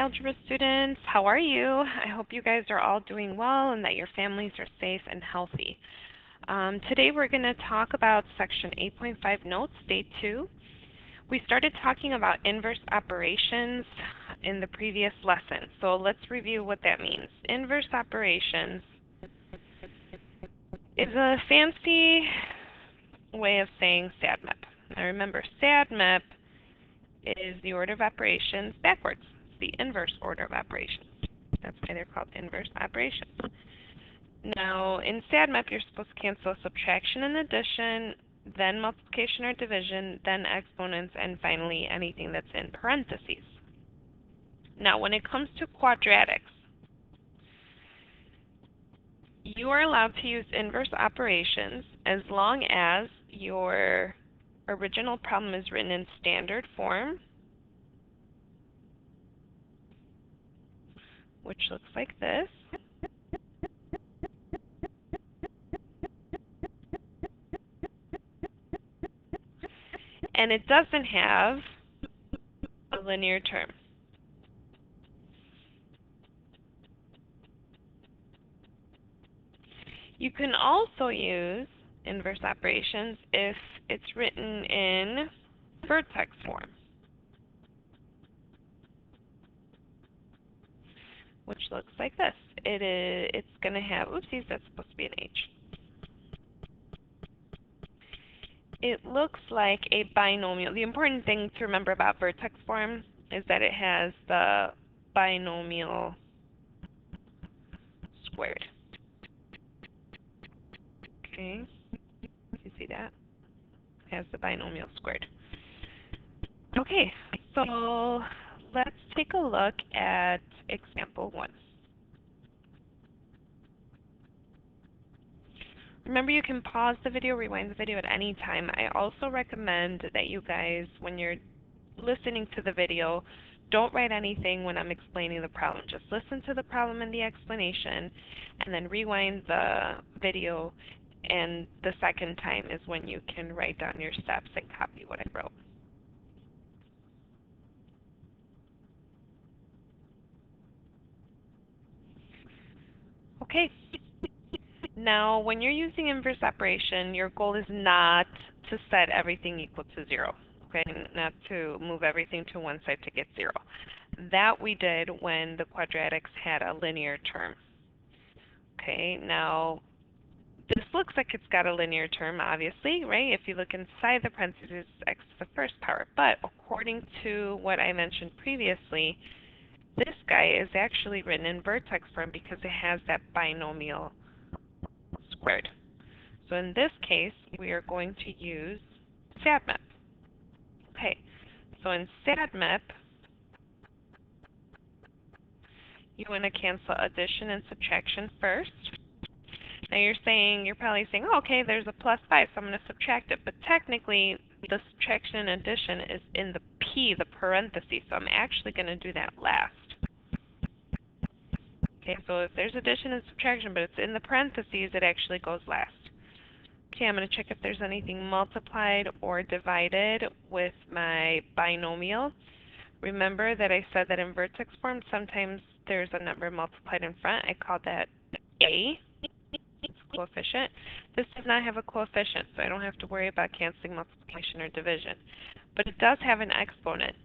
Algebra students. How are you? I hope you guys are all doing well and that your families are safe and healthy. Today we're going to talk about Section 8.5 Notes, Day 2. We started talking about inverse operations in the previous lesson, so let's review what that means. Inverse operations is a fancy way of saying SADMAP. Now remember, SADMAP is the order of operations backwards. It's the inverse order of operations. That's why they're called inverse operations. Now, in SADMAP, you're supposed to cancel subtraction and addition, then multiplication or division, then exponents, and finally anything that's in parentheses. Now, when it comes to quadratics, you are allowed to use inverse operations as long as your original problem is written in standard form, which looks like this. And it doesn't have a linear term. You can also use inverse operations if it's written in vertex form, which looks like this. It's going to have, oopsies, that's supposed to be an H. It looks like a binomial. The important thing to remember about vertex form is that it has the binomial squared. Okay, you see that? It has the binomial squared. Okay, so let's take a look at example 1. Remember, you can pause the video, rewind the video at any time. I also recommend that you guys, when you're listening to the video, don't write anything when I'm explaining the problem. Just listen to the problem and the explanation, and then rewind the video, and the second time is when you can write down your steps and copy what I wrote. Okay. Now, when you're using inverse operation, your goal is not to set everything equal to 0, okay? Not to move everything to one side to get 0. That we did when the quadratics had a linear term. Okay, now this looks like it's got a linear term, obviously, right? If you look inside the parentheses, x to the first power. But according to what I mentioned previously, this guy is actually written in vertex form because it has that binomial squared. So in this case, we are going to use SADMAP. Okay, so in SADMAP, you want to cancel addition and subtraction first. Now you're probably saying, oh, okay, there's a plus 5, so I'm going to subtract it. But technically, the subtraction and addition is in the P, the parenthesis, so I'm actually going to do that last. Okay, so if there's addition and subtraction, but it's in the parentheses, it actually goes last. Okay, I'm going to check if there's anything multiplied or divided with my binomial. Remember that I said that in vertex form, sometimes there's a number multiplied in front. I called that A, coefficient. This does not have a coefficient, so I don't have to worry about canceling multiplication or division. But it does have an exponent.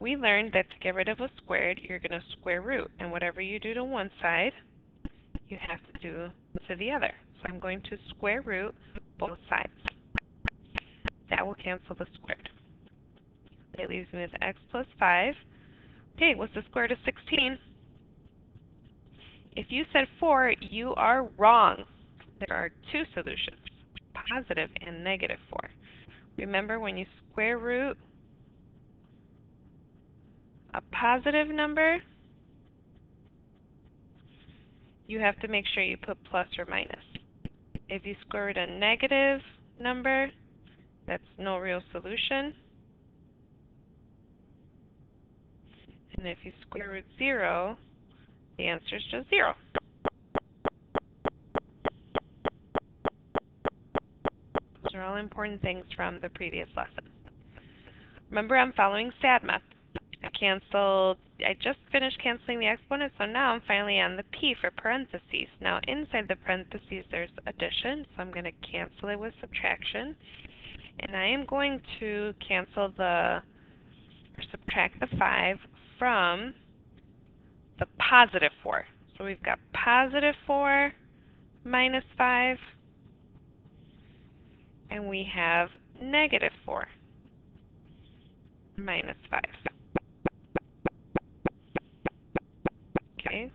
We learned that to get rid of a squared, you're going to square root. And whatever you do to one side, you have to do to the other. So I'm going to square root both sides. That will cancel the squared. It leaves me with x plus 5. Okay, what's the square root of 16? If you said 4, you are wrong. There are two solutions, positive and negative 4. Remember, when you square root a positive number, you have to make sure you put plus or minus. If you square root a negative number, that's no real solution. And if you square root 0, the answer is just 0. Those are all important things from the previous lesson. Remember, I'm following SADMAP. I I just finished canceling the exponent, so now I'm finally on the P for parentheses. Now inside the parentheses there's addition, so I'm going to cancel it with subtraction. And I am going to subtract the 5 from the positive 4. So we've got positive 4 minus 5, and we have negative 4 minus 5. Okay.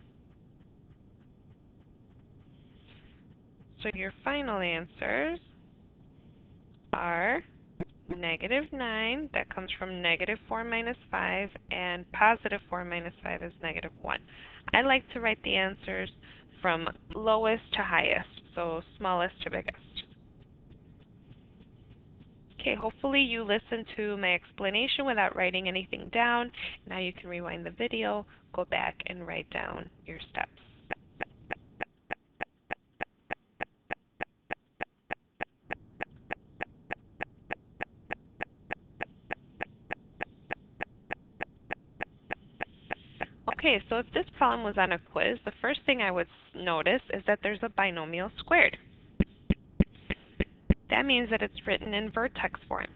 So your final answers are negative 9, that comes from negative 4 minus 5, and positive 4 minus 5 is negative 1. I like to write the answers from lowest to highest, so smallest to biggest. Okay, hopefully you listened to my explanation without writing anything down. Now you can rewind the video, go back, and write down your steps. Okay, so if this problem was on a quiz, the first thing I would notice is that there's a binomial squared. That means that it's written in vertex form.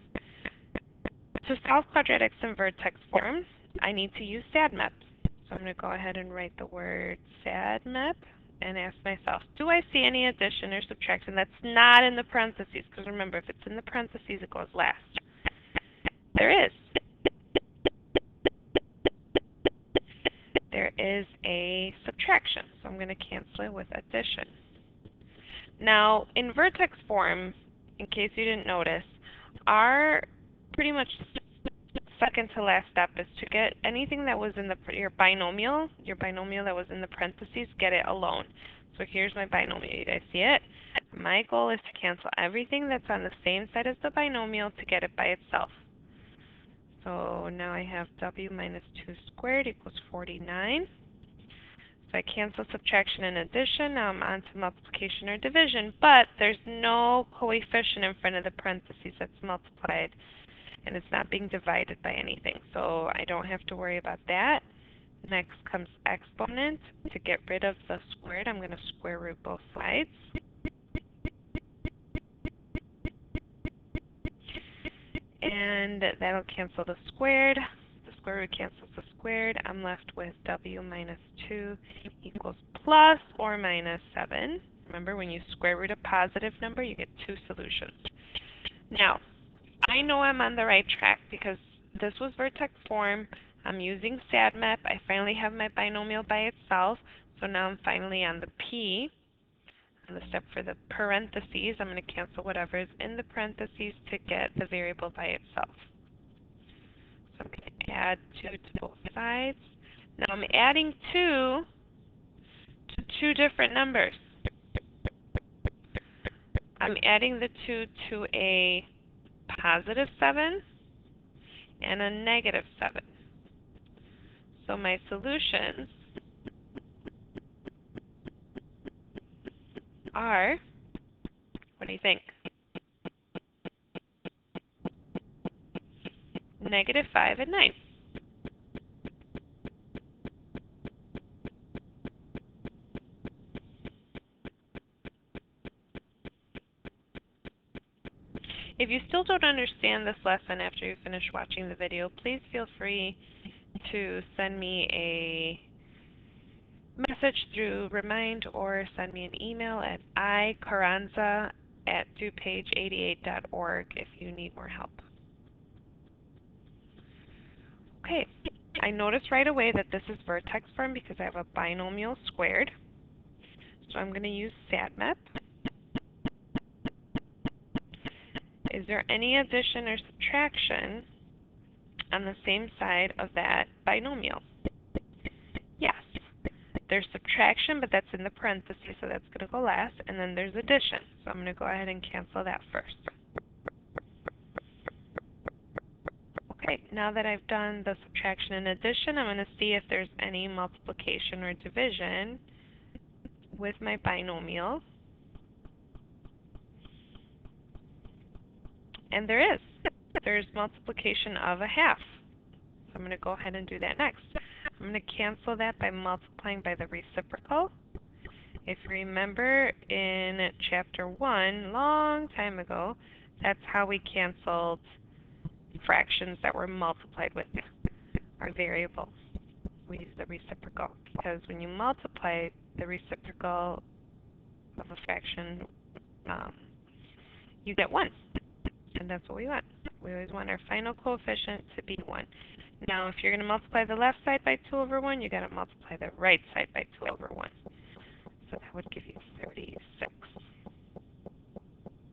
To solve quadratics in vertex form, I need to use SADMAP. So I'm going to go ahead and write the word SADMAP and ask myself, do I see any addition or subtraction that's not in the parentheses? Because remember, if it's in the parentheses, it goes last. There is. There is a subtraction, so I'm going to cancel it with addition. Now, in vertex form, in case you didn't notice, our pretty much second to last step is to get anything that was in your binomial that was in the parentheses, get it alone. So here's my binomial. You guys see it? My goal is to cancel everything that's on the same side as the binomial to get it by itself. So now I have w minus 2 squared equals 49. So I cancel subtraction and addition. Now I'm on to multiplication or division, but there's no coefficient in front of the parentheses that's multiplied, and it's not being divided by anything. So I don't have to worry about that. Next comes exponent. To get rid of the squared, I'm going to square root both sides. And that'll cancel the squared. The square root cancels the squared. I'm left with w minus 2 equals plus or minus 7. Remember, when you square root a positive number, you get two solutions. Now, I know I'm on the right track because this was vertex form. I'm using SADMAP. I finally have my binomial by itself. So now I'm finally on the P. On the step for the parentheses, I'm going to cancel whatever is in the parentheses to get the variable by itself. So I'm going to add 2 to both sides. Now I'm adding 2 to two different numbers. I'm adding the 2 to a positive 7 and a negative 7. So my solutions are, what do you think? Negative 5 and 9. If you still don't understand this lesson after you finish watching the video, please feel free to send me a message through Remind or send me an email at icarranza@dupage88.org if you need more help. Okay, I noticed right away that this is vertex form because I have a binomial squared. So I'm going to use SADMAP. Is there any addition or subtraction on the same side of that binomial? Yes. There's subtraction, but that's in the parentheses, so that's going to go last. And then there's addition. So I'm going to go ahead and cancel that first. Okay, now that I've done the subtraction and addition, I'm going to see if there's any multiplication or division with my binomial. And there is. There's multiplication of a half. So I'm going to go ahead and do that next. I'm going to cancel that by multiplying by the reciprocal. If you remember in chapter 1, long time ago, that's how we canceled fractions that were multiplied with our variables. We use the reciprocal because when you multiply the reciprocal of a fraction, you get 1. And that's what we want. We always want our final coefficient to be 1. Now, if you're going to multiply the left side by 2 over 1, you've got to multiply the right side by 2 over 1. So that would give you 36.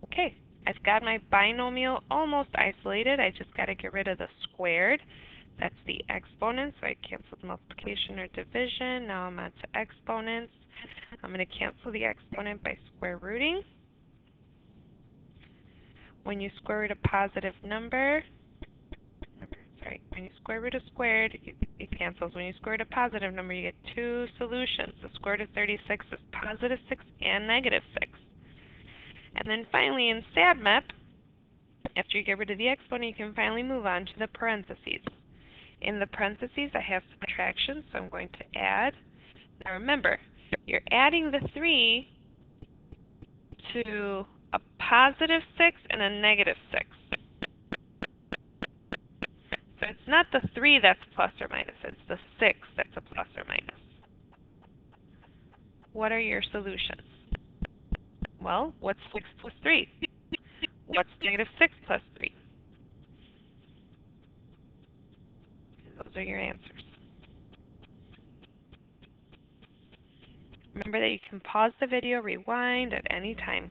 Okay, I've got my binomial almost isolated. I just got to get rid of the squared. That's the exponent, so I canceled multiplication or division. Now I'm on to exponents. I'm going to cancel the exponent by square rooting. When you square root a positive number, when you square root a squared, it cancels. When you square root a positive number, you get 2 solutions. The square root of 36 is positive 6 and negative 6. And then finally in SADMAP, after you get rid of the exponent, you can finally move on to the parentheses. In the parentheses, I have subtraction, so I'm going to add. Now remember, you're adding the 3 to a positive 6 and a negative 6. So it's not the 3 that's plus or minus, it's the 6 that's a plus or minus. What are your solutions? Well, what's 6 plus 3? What's negative 6 plus 3? Those are your answers. Remember that you can pause the video, rewind at any time.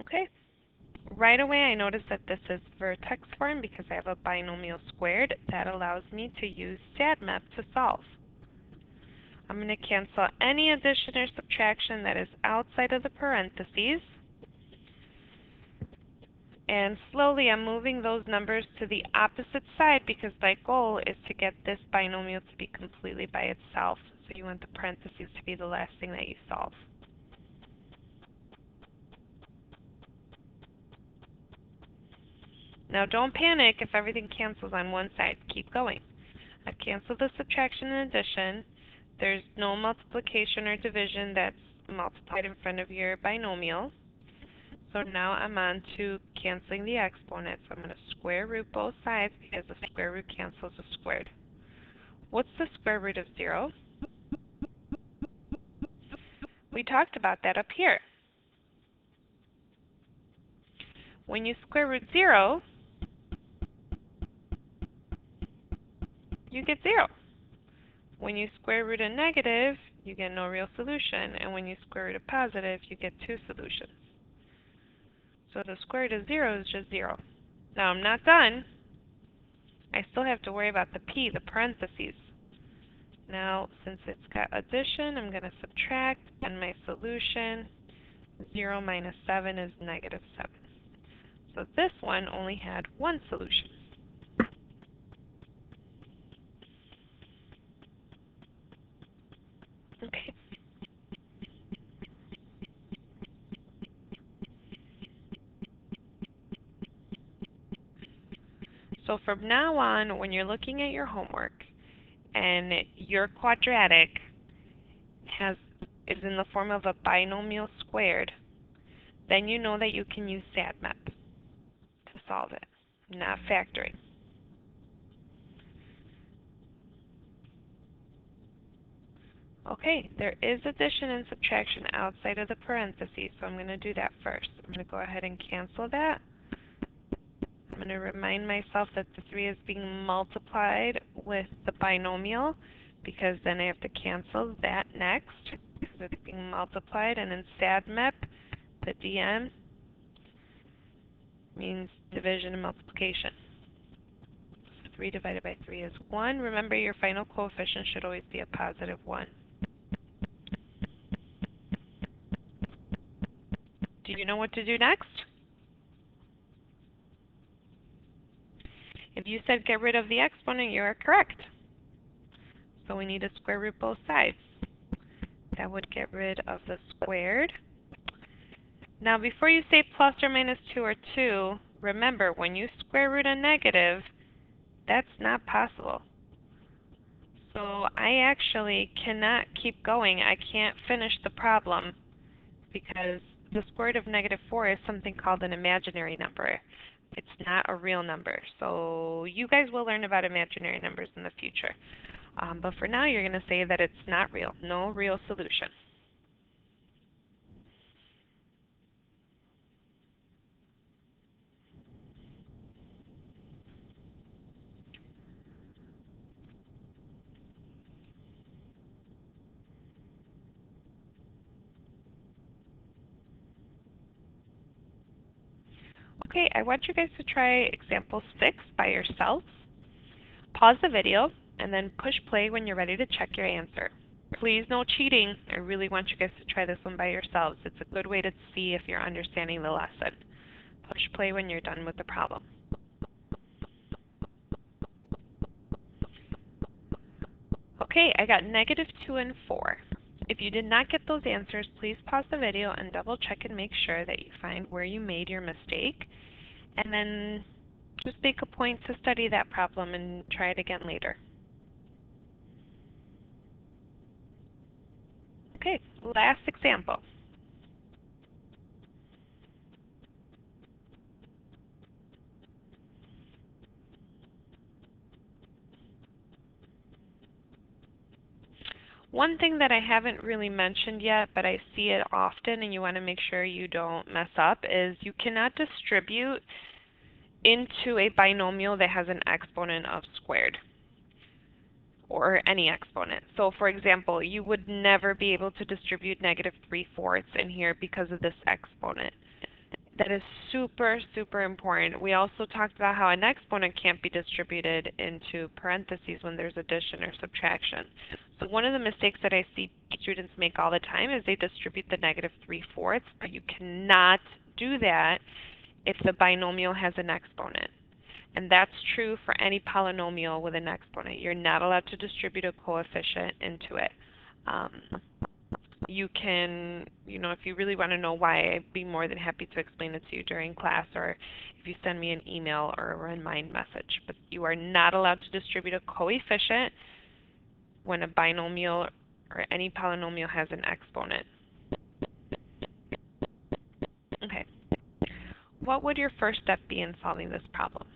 Okay. Right away I notice that this is vertex form because I have a binomial squared. That allows me to use SADMAP to solve. I'm going to cancel any addition or subtraction that is outside of the parentheses. And slowly I'm moving those numbers to the opposite side because my goal is to get this binomial to be completely by itself. So you want the parentheses to be the last thing that you solve. Now don't panic if everything cancels on one side. Keep going. I've canceled the subtraction and addition. There's no multiplication or division that's multiplied in front of your binomial. So now I'm on to canceling the exponents. I'm going to square root both sides because the square root cancels the squared. What's the square root of 0? We talked about that up here. When you square root 0, you get 0. When you square root a negative, you get no real solution. And when you square root a positive, you get 2 solutions. So the square root of 0 is just 0. Now I'm not done. I still have to worry about the p, the parentheses. Now, since it's got addition, I'm going to subtract, and my solution, 0 minus 7 is negative 7. So this one only had 1 solution. Okay. So from now on, when you're looking at your homework and your quadratic is in the form of a binomial squared, then you know that you can use SADMAP to solve it, not factoring. Okay, there is addition and subtraction outside of the parentheses, so I'm going to do that first. I'm going to go ahead and cancel that. I'm going to remind myself that the 3 is being multiplied with the binomial because then I have to cancel that next because it's being multiplied, and in SADMAP, the DM means division and multiplication. 3 divided by 3 is 1. Remember, your final coefficient should always be a positive 1. Do you know what to do next? If you said get rid of the exponent, you are correct. So we need to square root both sides. That would get rid of the squared. Now before you say plus or minus 2 or 2, remember when you square root a negative, that's not possible. So I actually cannot keep going. I can't finish the problem because the square root of negative 4 is something called an imaginary number. It's not a real number. So you guys will learn about imaginary numbers in the future. But for now, you're going to say that it's not real. No real solution. Okay, I want you guys to try example 6 by yourselves. Pause the video and then push play when you're ready to check your answer. Please, no cheating. I really want you guys to try this one by yourselves. It's a good way to see if you're understanding the lesson. Push play when you're done with the problem. Okay, I got negative 2 and 4. If you did not get those answers, please pause the video and double check and make sure that you find where you made your mistake. And then just make a point to study that problem and try it again later. Okay, last example. One thing that I haven't really mentioned yet, but I see it often and you want to make sure you don't mess up, is you cannot distribute into a binomial that has an exponent of squared or any exponent. So for example, you would never be able to distribute negative 3/4 in here because of this exponent. That is super, super important. We also talked about how an exponent can't be distributed into parentheses when there's addition or subtraction. So one of the mistakes that I see students make all the time is they distribute the negative 3/4, but you cannot do that if the binomial has an exponent. And that's true for any polynomial with an exponent. You're not allowed to distribute a coefficient into it. You can, if you really want to know why, I'd be more than happy to explain it to you during class or if you send me an email or a remind message. But you are not allowed to distribute a coefficient when a binomial or any polynomial has an exponent. Okay. What would your first step be in solving this problem?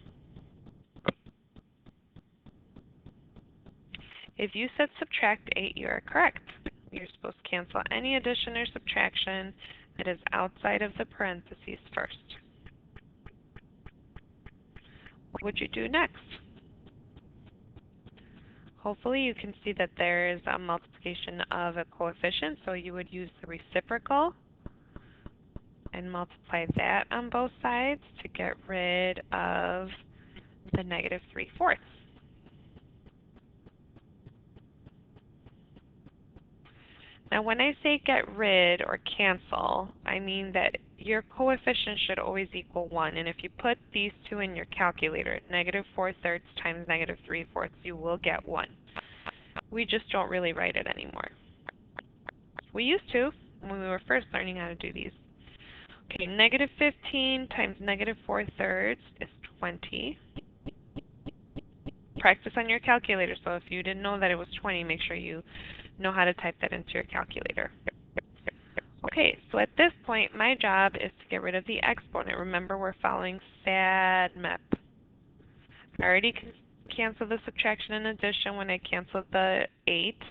If you said subtract 8, you are correct. You're supposed to cancel any addition or subtraction that is outside of the parentheses first. What would you do next? Hopefully you can see that there is a multiplication of a coefficient, so you would use the reciprocal and multiply that on both sides to get rid of the negative 3/4. Now when I say get rid or cancel, I mean that your coefficient should always equal 1. And if you put these two in your calculator, negative 4/3 times negative 3/4, you will get 1. We just don't really write it anymore. We used to when we were first learning how to do these. Okay, negative 15 times negative 4/3 is 20. Practice on your calculator, so if you didn't know that it was 20, make sure you know how to type that into your calculator. Okay, so at this point, my job is to get rid of the exponent. Remember, we're following SADMEP. I already canceled the subtraction and addition when I canceled the 8.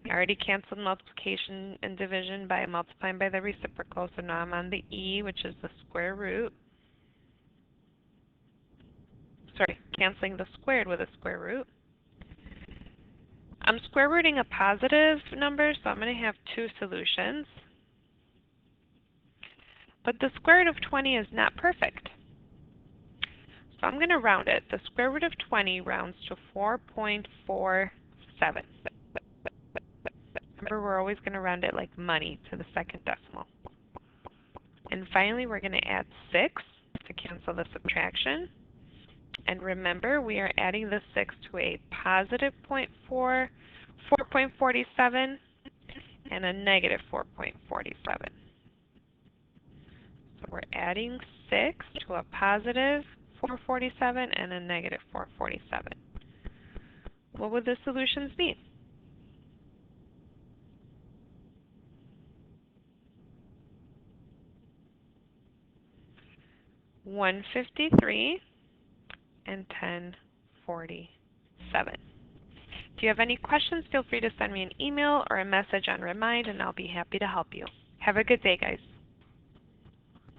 I already canceled multiplication and division by multiplying by the reciprocal, so now I'm on the E, which is the square root. Sorry, canceling the squared with a square root. I'm square rooting a positive number, so I'm going to have two solutions. But the square root of 20 is not perfect. So I'm going to round it. The square root of 20 rounds to 4.47. Remember, we're always going to round it like money to the second decimal. And finally, we're going to add 6 to cancel the subtraction. And remember, we are adding the 6 to a positive 0.4 4.47 and a negative 4.47. So we're adding 6 to a positive 447 and a negative 447. What would the solutions be? 153 and 1047. If you have any questions, feel free to send me an email or a message on Remind, and I'll be happy to help you. Have a good day, guys.